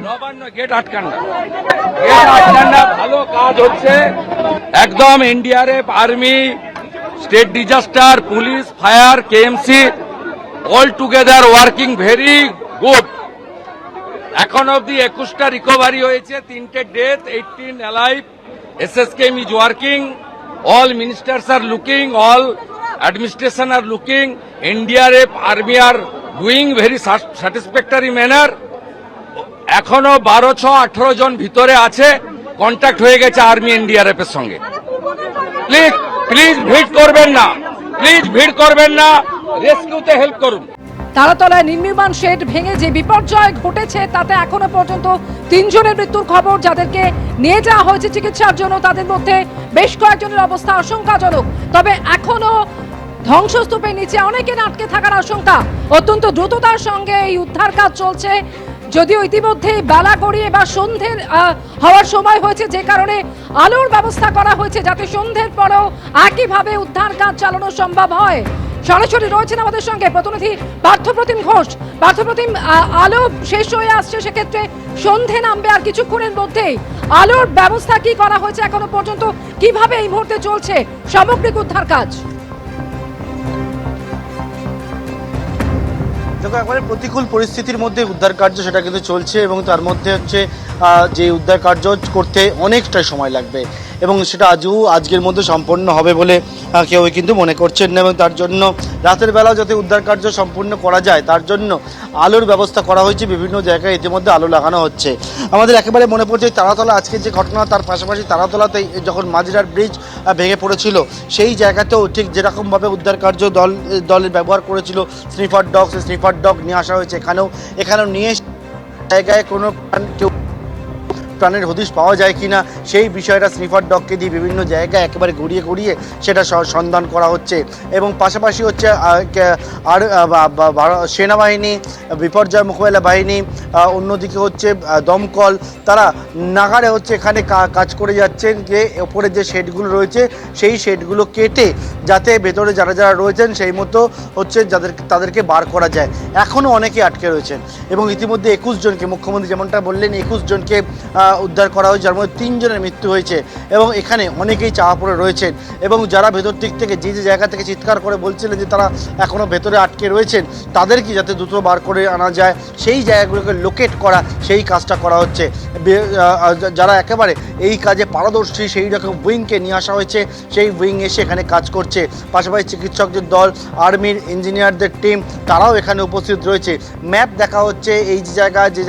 Nabanna gate আটকান না, ভালো কাজ হচ্ছে একদম। NDRF, army, state disaster, police, fire, KMC all together working very good. এখন অব্দি 21টা রিকভারি হয়েছে, 3টে death, 18 alive. SSKM is working, all ministers are looking, all administration are looking, NDRF, army are doing very satisfactory manner. এখনো 1218 জন ভিতরে আছে, contact হয়ে গেছে army NDRF এর সঙ্গে। প্লিজ প্লিজ ভিড় করবেন না, প্লিজ ভিড় করবেন না, রেস্কিউতে হেল্প করুন। তারাতলায় নির্মীয়মান শেড ভেঙে যে বিপর্যয় ঘটেছে তাতে এখনো পর্যন্ত 3 জনের মৃত্যুর খবর, যাদেরকে নিয়ে যাওয়া হয়েছে চিকিৎসার জন্য তাদের মধ্যে বেশ কয়েকজনের অবস্থা আশঙ্কাজনক। তবে এখনো ধ্বংসস্তূপের নিচে অনেকের আটকে থাকার আশঙ্কা। অত্যন্ত দ্রুততার সঙ্গে এই উদ্ধার কাজ চলছে, যদিও ইতিমধ্যে বেলা গড়িয়ে বা সন্ধ্যের হওয়ার সময় হয়েছে, যে কারণে আলোর ব্যবস্থা করা হয়েছে যাতে সন্ধ্যের পরেও একইভাবে উদ্ধার কাজ চালানো সম্ভব হয়। সরাসরি রয়েছেন আমাদের সঙ্গে প্রতিনিধি পার্থপ্রতিম ঘোষ। পার্থপ্রতিম, আলো শেষ হয়ে আসছে, সেক্ষেত্রে সন্ধে নামবে আর কিছুক্ষণের মধ্যেই। আলোর ব্যবস্থা কি করা হয়েছে এখনো পর্যন্ত, কিভাবে এই মুহূর্তে চলছে সামগ্রিক উদ্ধার কাজ? দেখো, একবারে প্রতিকূল পরিস্থিতির মধ্যে উদ্ধার কার্য সেটা কিন্তু চলছে, এবং তার মধ্যে হচ্ছে যে উদ্ধার কার্য করতে অনেকটাই সময় লাগবে, এবং সেটা আজকের মধ্যে সম্পন্ন হবে বলে কেউ কিন্তু মনে করছেন না। এবং তার জন্য রাতের বেলাও যাতে উদ্ধার কার্য সম্পূর্ণ করা যায় তার জন্য আলোর ব্যবস্থা করা হয়েছে, বিভিন্ন জায়গায় ইতিমধ্যে আলো লাগানো হচ্ছে। আমাদের একেবারে মনে পড়ছে তারাতলা আজকের যে ঘটনা, তার পাশাপাশি তারাতলাতে যখন মাঝিরার ব্রিজ ভেঙে পড়েছিল সেই জায়গাতেও ঠিক যেরকমভাবে উদ্ধার কার্য দলের ব্যবহার করেছিল স্নিফার ডগ, সেই স্নিফার ডগ নিয়ে আসা হয়েছে এখানেও নিয়ে জায়গায় কোনো কেউ প্রাণের হদিশ পাওয়া যায় কিনা সেই বিষয়টা স্নিফার ডগকে দিয়ে বিভিন্ন জায়গায় একেবারে ঘুরিয়ে সেটা সন্ধান করা হচ্ছে। এবং পাশাপাশি হচ্ছে আর সেনাবাহিনী, বিপর্যয় মোকাবিলা বাহিনী, অন্যদিকে হচ্ছে দমকল, তারা নাগারে হচ্ছে এখানে কাজ করে যাচ্ছেন, যে ওপরে যে শেডগুলো রয়েছে সেই শেডগুলো কেটে যাতে ভেতরে যারা রয়েছেন সেই মতো হচ্ছে তাদেরকে বার করা যায়। এখনও অনেকে আটকে রয়েছেন, এবং ইতিমধ্যে 21 জনকে, মুখ্যমন্ত্রী যেমনটা বললেন, 21 জনকে উদ্ধার করা হয়েছে, যার মধ্যে 3 জনের মৃত্যু হয়েছে, এবং এখানে অনেকেই চাপা পড়ে রয়েছেন। এবং যারা ভেতর দিক থেকে যে জায়গা থেকে চিৎকার করে বলছিলেন যে তারা এখনও ভেতরে আটকে রয়েছেন, তাদেরকে যাতে দ্রুত বার করে আনা যায় সেই জায়গাগুলোকে লোকেট করা, সেই কাজটা করা হচ্ছে। যারা একেবারে এই কাজে পারদর্শী সেই রকম উইংকে নিয়ে আসা হয়েছে, সেই উইং এসে এখানে কাজ করছে। পাশাপাশি চিকিৎসকদের দল, আর্মির ইঞ্জিনিয়ারদের টিম, তারাও এখানে উপস্থিত রয়েছে। ম্যাপ দেখা হচ্ছে, এই যে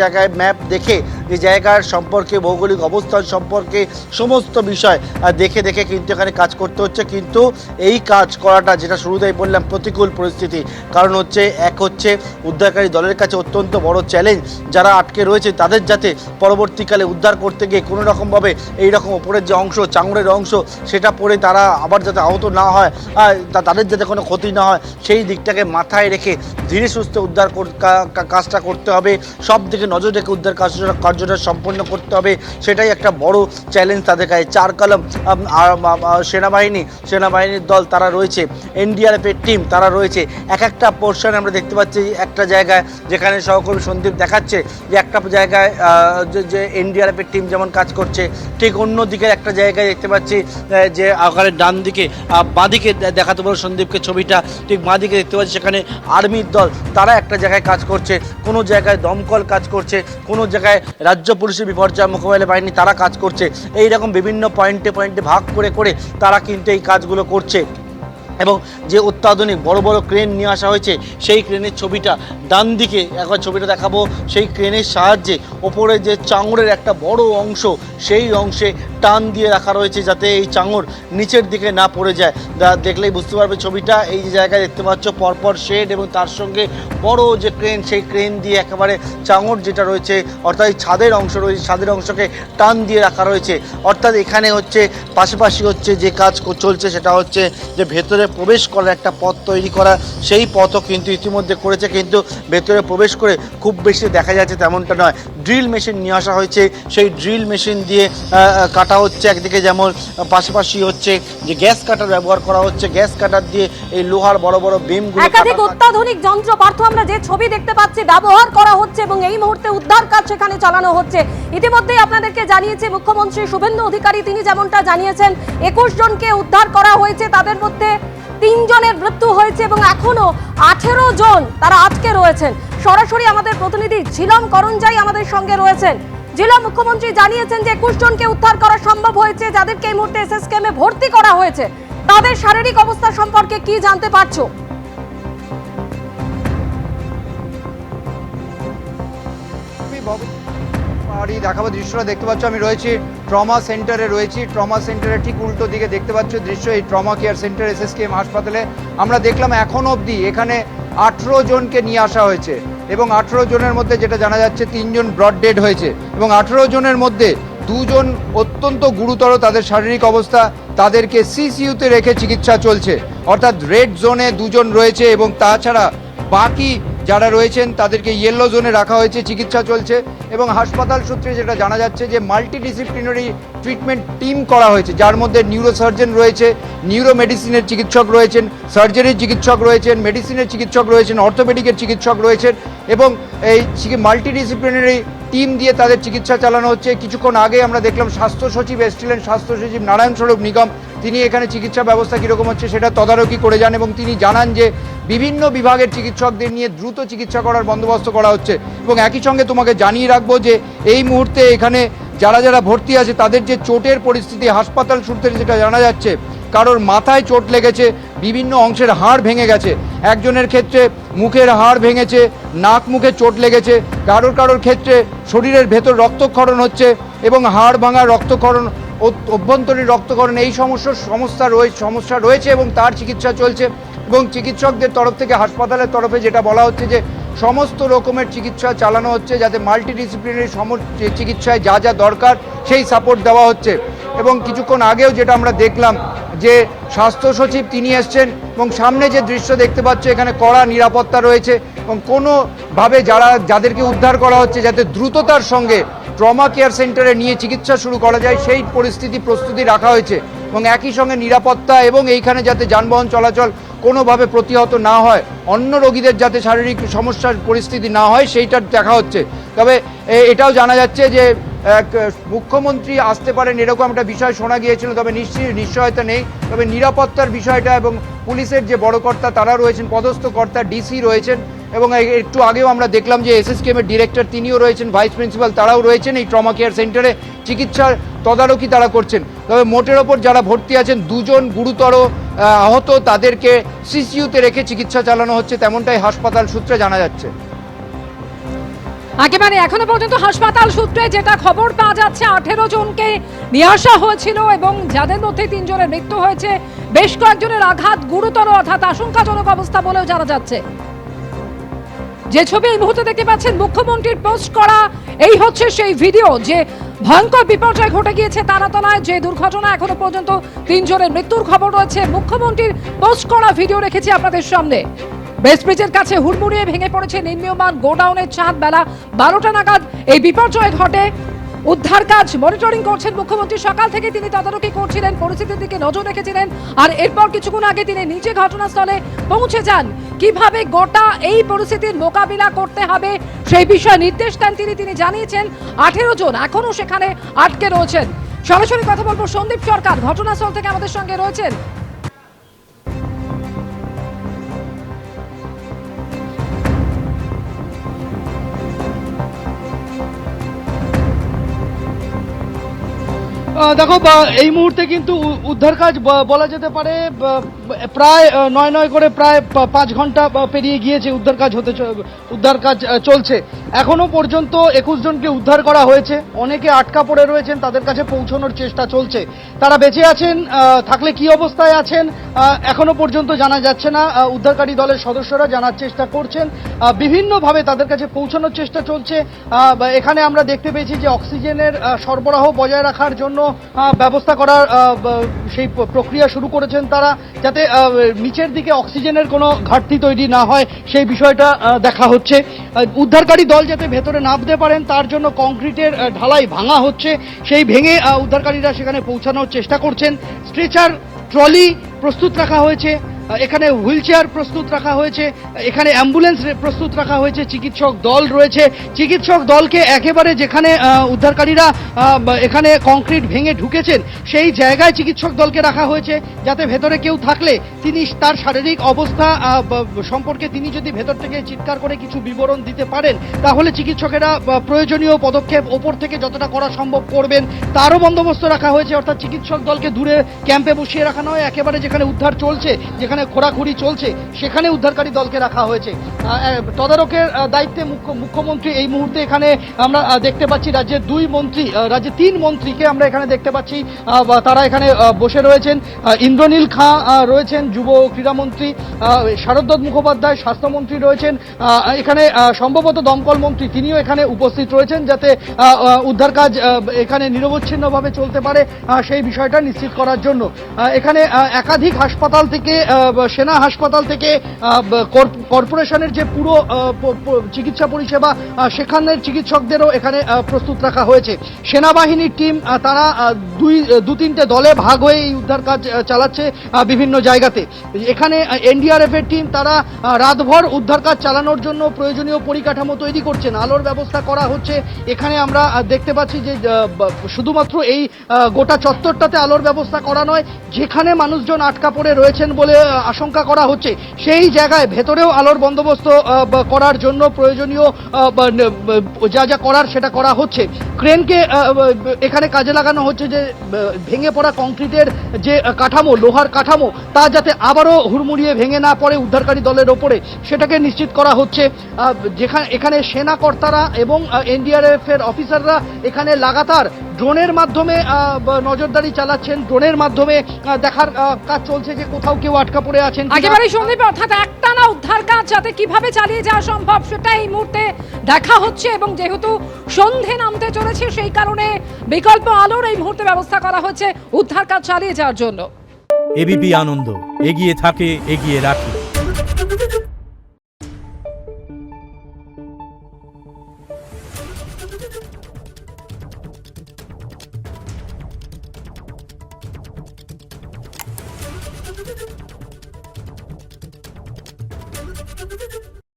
জায়গায় ম্যাপ দেখে যে জায়গার সম্পর্কে, ভৌগোলিক অবস্থান সম্পর্কে সমস্ত বিষয় দেখে কিন্তু এখানে কাজ করতে হচ্ছে। কিন্তু এই কাজ করাটা, যেটা শুরুতেই বললাম, প্রতিকূল পরিস্থিতি, কারণ হচ্ছে হচ্ছে উদ্ধারকারী দলের কাছে অত্যন্ত বড় চ্যালেঞ্জ যারা আটকে রয়েছে তাদের যাতে পরবর্তীকালে উদ্ধার করতে গিয়ে কোনো রকমভাবে এইরকম ওপরের যে অংশ, চাঙড়ের অংশ, সেটা পড়ে তারা আবার যাতে আহত না হয়, তাদের যাতে কোনো ক্ষতি না হয়, সেই দিকটাকে মাথায় রেখে ধীরে সুস্থে উদ্ধার কাজটা করতে হবে। সব দিকে নজর রেখে উদ্ধার কার্যটা সম্পন্ন করতে হবে, সেটাই একটা বড় চ্যালেঞ্জ তাদের কাছে। 4 কলম সেনাবাহিনীর দল তারা রয়েছে, NDRF-এর টিম তারা রয়েছে। একটা পোর্শন আমরা দেখতে পাচ্ছি একটা জায়গায়, যেখানে সহকর্মী সন্দীপ দেখাচ্ছে যে একটা জায়গায় যে NDRF-এর টিম যেমন কাজ করছে, ঠিক অন্য দিকের একটা জায়গায় দেখতে পাচ্ছি যে ওখানে ডান দিকে, বাঁদিকে দেখাতে পারবো সন্দীপকে ছবিটা, ঠিক বাঁদিকে দেখতে পাচ্ছি সেখানে আর্মির দল তারা একটা জায়গায় কাজ করছে, কোনো জায়গায় দমকল কাজ করছে, কোনো জায়গায় রাজ্য পুলিশের বিপর্যয় মোকাবিলা বাহিনী তারা কাজ করছে। এইরকম বিভিন্ন পয়েন্টে ভাগ করে তারা কিন্তু এই কাজগুলো করছে। এবং যে অত্যাধুনিক বড় বড় ক্রেন নিয়ে আসা হয়েছে, সেই ক্রেনের ছবিটা ডান দিকে একবার ছবিটা দেখাবো। সেই ক্রেনের সাহায্যে ওপরে যে চাঙড়ের একটা বড় অংশ, সেই অংশে টান দিয়ে রাখা রয়েছে যাতে এই চাঙড় নিচের দিকে না পড়ে যায়। দেখলেই বুঝতে পারবে ছবিটা। এই যে জায়গায় দেখতে পাচ্ছ পরপর শেড, এবং তার সঙ্গে বড় যে ক্রেন, সেই ক্রেন দিয়ে একেবারে চাঙড় যেটা রয়েছে, অর্থাৎ ছাদের অংশ রয়েছে, ছাদের অংশকে টান দিয়ে রাখা রয়েছে। অর্থাৎ এখানে হচ্ছে পাশাপাশি হচ্ছে যে কাজ চলছে সেটা হচ্ছে যে ভেতরে প্রবেশ করার একটা পথ তৈরি করা, সেই পথও কিন্তু ইতিমধ্যে করেছে। কিন্তু ভেতরে প্রবেশ করে খুব বেশি দেখা যাচ্ছে তেমনটা নয়। ড্রিল মেশিন নিয়ে আসা হয়েছে, সেই ড্রিল মেশিন দিয়ে কাটা হচ্ছে। একদিকে যেমন পাশাপাশি হচ্ছে যে গ্যাস কাটার ব্যবহার করা হচ্ছে, গ্যাস কাটার দিয়ে এই লোহার বড় বড় বিমগুলো একাধিক অত্যাধুনিক যন্ত্রপাতি আমরা যে ছবি দেখতে পাচ্ছি ব্যবহার করা হচ্ছে এবং এই মুহূর্তে উদ্ধার কাজ সেখানে চালানো হচ্ছে। ইতিমধ্যেই আপনাদেরকে জানিয়েছে মুখ্যমন্ত্রী শুভেন্দু অধিকারী, তিনি যেমনটা জানিয়েছেন 21 জনকে উদ্ধার করা হয়েছে, তাদের মধ্যে 3 জনের মৃত্যু হয়েছে এবং এখনো 18 জন তারা আটকে রয়েছেন। সরাসরি আমাদের প্রতিনিধি ঝিলম করঞ্জাই আমাদের সঙ্গে রয়েছেন। জেলা মুখ্যমন্ত্রী জানিয়েছেন যে 21 জনকে উদ্ধার করা সম্ভব হয়েছে, যাদেরকে এই মুহূর্তে এসএসকেএমে ভর্তি করা হয়েছে। তাদের শারীরিক অবস্থা সম্পর্কে কি জানতে পারছো? দেখাবো দৃশ্যটা দেখতে পাচ্ছ, আমি রয়েছি ট্রমা সেন্টারে রয়েছি। ট্রমা সেন্টারের ঠিক উল্টো দিকে দেখতে পাচ্ছ দৃশ্য, এই ট্রমা কেয়ার সেন্টার এসএসকেএম হাসপাতালে। আমরা দেখলাম এখন অবধি এখানে 18 জনকে নিয়ে আসা হয়েছে এবং 18 জনের মধ্যে যেটা জানা যাচ্ছে 3 জন ব্রড ডেড হয়েছে এবং 18 জনের মধ্যে 2 জন অত্যন্ত গুরুতর তাদের শারীরিক অবস্থা, তাদেরকে সিসিইউতে রেখে চিকিৎসা চলছে। অর্থাৎ রেড জোনে 2 জন রয়েছে এবং তাছাড়া বাকি যারা রয়েছেন তাদেরকে ইয়েলো জোনে রাখা হয়েছে, চিকিৎসা চলছে। এবং হাসপাতাল সূত্রে যেটা জানা যাচ্ছে যে মাল্টিডিসিপ্লিনারি ট্রিটমেন্ট টিম করা হয়েছে, যার মধ্যে নিউরোসার্জন রয়েছে, নিউরো মেডিসিনের চিকিৎসক রয়েছেন, সার্জারির চিকিৎসক রয়েছেন, মেডিসিনের চিকিৎসক রয়েছেন, অর্থোপেডিকের চিকিৎসক রয়েছেন এবং এই মাল্টিডিসিপ্লিনারি টিম দিয়ে তাদের চিকিৎসা চালানো হচ্ছে। কিছুক্ষণ আগে আমরা দেখলাম স্বাস্থ্য সচিব এসেছিলেন, স্বাস্থ্য সচিব নারায়ণ স্বরূপ নিগম, তিনি এখানে চিকিৎসা ব্যবস্থা কীরকম হচ্ছে সেটা তদারকি করে যান এবং তিনি জানান যে বিভিন্ন বিভাগের চিকিৎসকদের নিয়ে দ্রুত চিকিৎসা করার বন্দোবস্ত করা হচ্ছে। এবং একই সঙ্গে তোমাকে জানিয়ে রাখবো যে এই মুহূর্তে এখানে যারা যারা ভর্তি আছে তাদের যে চোটের পরিস্থিতি, হাসপাতাল সূত্রে যেটা জানা যাচ্ছে কারোর মাথায় চোট লেগেছে, বিভিন্ন অংশের হাড় ভেঙে গেছে, একজনের ক্ষেত্রে মুখের হাড় ভেঙেছে, নাক মুখে চোট লেগেছে, কারোর ক্ষেত্রে শরীরের ভেতর রক্তক্ষরণ হচ্ছে এবং হাড় ভাঙা, রক্তক্ষরণ, অভ্যন্তরীণ রক্তক্ষরণ, এই সমস্যা রয়েছে এবং তার চিকিৎসা চলছে। এবং চিকিৎসকদের তরফ থেকে হাসপাতালের তরফে যেটা বলা হচ্ছে যে সমস্ত রকমের চিকিৎসা চালানো হচ্ছে, যাতে মাল্টিডিসিপ্লিনারি চিকিৎসায় যা যা দরকার সেই সাপোর্ট দেওয়া হচ্ছে। এবং কিছুক্ষণ আগেও যেটা আমরা দেখলাম যে স্বাস্থ্য সচিব তিনি এসছেন এবং সামনে যে দৃশ্য দেখতে পাচ্ছ এখানে কড়া নিরাপত্তা রয়েছে এবং কোনোভাবে যাদেরকে উদ্ধার করা হচ্ছে যাতে দ্রুততার সঙ্গে ট্রমা কেয়ার সেন্টারে নিয়ে চিকিৎসা শুরু করা যায় সেই প্রস্তুতি রাখা হয়েছে এবং একই সঙ্গে নিরাপত্তা এবং এইখানে যাতে যানবাহন চলাচল কোনোভাবে প্রতিহত না হয়, অন্য রোগীদের যাতে শারীরিক সমস্যার পরিস্থিতি না হয় সেইটা দেখা হচ্ছে। তবে এটাও জানা যাচ্ছে যে মুখ্যমন্ত্রী আসতে পারেন এরকম একটা বিষয় শোনা গিয়েছিল, তবে নিশ্চয়তা নেই। তবে নিরাপত্তার বিষয়টা এবং পুলিশের যে বড় কর্তা তারা রয়েছেন, পদস্থ কর্তা ডিসি রয়েছেন এবং একটু আগেও আমরা দেখলাম যে এসএসকেএমের ডিরেক্টর তিনিও রয়েছেন, ভাইস প্রিন্সিপাল তারাও রয়েছেন এই ট্রমা কেয়ার সেন্টারে, চিকিৎসার তদারকি তারা করছেন। তবে মোটের ওপর যারা ভর্তি আছেন 2 জন গুরুতর আহত, তাদেরকে সিসিইউতে রেখে চিকিৎসা চালানো হচ্ছে, তেমনটাই হাসপাতাল সূত্রে জানা যাচ্ছে। একেবারে এখনো পর্যন্ত হাসপাতাল সূত্রে যেটা খবর পাওয়া যাচ্ছে 18 জনকে নিয়ে আসা হয়েছিল এবং যাদের মধ্যে 3 জনের মৃত্যু হয়েছে, বেশ কয়েকজনের আঘাত গুরুতর অর্থাৎ আশঙ্কাজনক অবস্থা বলেও জানা যাচ্ছে। যে ছবি এই মুহূর্তে দেখতে পাচ্ছেন মুখ্যমন্ত্রীর পোস্ট করা, এই হচ্ছে সেই ভিডিও যে ভয়ঙ্কর বিপর্যয় ঘটে গিয়েছে তারাতলায়, যে দুর্ঘটনা এখনো পর্যন্ত 3 জনের মৃত্যুর খবর রয়েছে। মুখ্যমন্ত্রীর পোস্ট করা ভিডিও রেখেছি আপনাদের সামনে। ব্রেস্ট ব্রিজের কাছে হুড়মুড়িয়ে ভেঙে পড়েছে নির্মীয়মান গোডাউনের ছাদ। বেলা 12টা নাগাদ এই বিপর্যয় ঘটে। উদ্ধার কাজ মনিটরিং করছেন মুখ্যমন্ত্রী, সকাল থেকে তিনি তদারকি করছিলেন, পরিস্থিতির দিকে নজর রেখেছিলেন আর এরপর কিছুক্ষণ আগে তিনি নিজে ঘটনাস্থলে পৌঁছে যান। কিভাবে গোটা এই পরিস্থিতির মোকাবিলা করতে হবে সেই বিষয়ে নির্দেশ দেন তিনি জানিয়েছেন 18 জন এখনো সেখানে আটকে রয়েছেন। সরাসরি কথা বলবো সন্দীপ সরকার ঘটনাস্থল থেকে আমাদের সঙ্গে রয়েছেন। দেখো এই মুহূর্তে কিন্তু উদ্ধার কাজ বলা যেতে পারে প্রায় নয় করে প্রায় 5 ঘন্টা পেরিয়ে গিয়েছে। উদ্ধার কাজ চলছে। এখনো পর্যন্ত 21 জনকে উদ্ধার করা হয়েছে। অনেকে আটকা পড়ে রয়েছেন, তাদের কাছে পৌঁছানোর চেষ্টা চলছে। তারা বেঁচে আছেন, থাকলে কি অবস্থায় আছেন এখনো পর্যন্ত জানা যাচ্ছে না। উদ্ধারকারী দলের সদস্যরা জানার চেষ্টা করছেন, বিভিন্নভাবে তাদের কাছে পৌঁছানোর চেষ্টা চলছে। এখানে আমরা দেখতে পেয়েছি যে অক্সিজেনের সরবরাহ বজায় রাখার জন্য ব্যবস্থা করার সেই প্রক্রিয়া শুরু করেছেন তারা, যাতে নিচের দিকে অক্সিজেনের কোনো ঘাটতি তৈরি না হয় সেই বিষয়টা দেখা হচ্ছে। উদ্ধারকারী দল জল যাতে ভেতরে নামতে পারেন তার জন্য কংক্রিটের ঢালাই ভাঙা হচ্ছে, সেই ভেঙে উদ্ধারকারীরা সেখানে পৌঁছানোর চেষ্টা করছেন। স্ট্রেচার, ট্রলি প্রস্তুত রাখা হয়েছে, এখানে হুইল চেয়ার প্রস্তুত রাখা হয়েছে, এখানে অ্যাম্বুলেন্স প্রস্তুত রাখা হয়েছে, চিকিৎসক দল রয়েছে। চিকিৎসক দলকে একেবারে যেখানে উদ্ধারকারীরা এখানে কংক্রিট ভেঙে ঢুকেছেন সেই জায়গায় চিকিৎসক দলকে রাখা হয়েছে, যাতে ভেতরে কেউ থাকলে তিনি তার শারীরিক অবস্থা সম্পর্কে তিনি যদি ভেতর থেকে চিৎকার করে কিছু বিবরণ দিতে পারেন তাহলে চিকিৎসকেরা প্রয়োজনীয় পদক্ষেপ ওপর থেকে যতটা করা সম্ভব করবেন তারও বন্দোবস্ত রাখা হয়েছে। অর্থাৎ চিকিৎসক দলকে দূরে ক্যাম্পে বসিয়ে রাখা নয়, একেবারে যেখানে উদ্ধার চলছে, যেখানে খোঁড়াখুড়ি চলছে সেখানে উদ্ধারকারী দলকে রাখা হয়েছে। তদারকের দায়িত্বে মুখ্যমন্ত্রী এই মুহূর্তে এখানে আমরা দেখতে পাচ্ছি রাজ্যের রাজ্যের 3 মন্ত্রীকে আমরা এখানে দেখতে পাচ্ছি, তারা এখানে বসে রয়েছেন। ইন্দ্রনীল খাঁ রয়েছেন যুব ক্রীড়ামন্ত্রী, শারদত্ত মুখোপাধ্যায় স্বাস্থ্যমন্ত্রী রয়েছেন, এখানে সম্ভবত দমকল মন্ত্রী তিনিও এখানে উপস্থিত রয়েছেন, যাতে উদ্ধার কাজ এখানে নিরবচ্ছিন্নভাবে চলতে পারে সেই বিষয়টা নিশ্চিত করার জন্য। এখানে একাধিক হাসপাতাল থেকে, সেনা হাসপাতাল থেকে, কর্পোরেশনের যে পুরো চিকিৎসা পরিষেবা সেখানের চিকিৎসকদেরও এখানে প্রস্তুত রাখা হয়েছে। সেনাবাহিনীর টিম তারা 2-3টে দলে ভাগ হয়ে এই উদ্ধার কাজ চালাচ্ছে বিভিন্ন জায়গাতে। এখানে এনডিআরএফ এর টিম তারা রাতভর উদ্ধার কাজ চালানোর জন্য প্রয়োজনীয় পরিকাঠামো তৈরি করছেন, আলোর ব্যবস্থা করা হচ্ছে। এখানে আমরা দেখতে পাচ্ছি যে শুধুমাত্র এই গোটা চত্বরটাতে আলোর ব্যবস্থা করা নয়, যেখানে মানুষজন আটকা পড়ে রয়েছেন বলে আশঙ্কা করা হচ্ছে সেই জায়গায় ভেতরেও আলোর বন্দোবস্ত করার জন্য প্রয়োজনীয় যা যা করার সেটা করা হচ্ছে। ক্রেনকে এখানে কাজে লাগানো হচ্ছে যে ভেঙে পড়া কংক্রিটের যে কাঠামো, লোহার কাঠামো, তা যাতে আবারও হুড়মুড়িয়ে ভেঙে না পড়ে উদ্ধারকারী দলের ওপরে সেটাকে নিশ্চিত করা হচ্ছে। এখানে সেনা কর্তারা এবং এনডিআরএফ এর অফিসাররা এখানে লাগাতার ড্রোনের মাধ্যমে নজরদারি চালাচ্ছেন, ড্রোনের মাধ্যমে দেখার কাজ চলছে যে কোথাও কেউ আটকা পড়ে আছেন। একেবারে সন্দীপ, অর্থাৎ একটানা উদ্ধার কাজ যাতে কিভাবে চালিয়ে যাওয়া সম্ভব সেটা এই মুহূর্তে দেখা হচ্ছে, এবং যেহেতু সন্ধে নামতে চলেছে সেই কারণে বিকল্প আলোর এই মুহূর্তে ব্যবস্থা করা হচ্ছে উদ্ধার কাজ চালিয়ে যাওয়ার জন্য। এবিপি আনন্দ, এগিয়ে থাকে, এগিয়ে রাখে।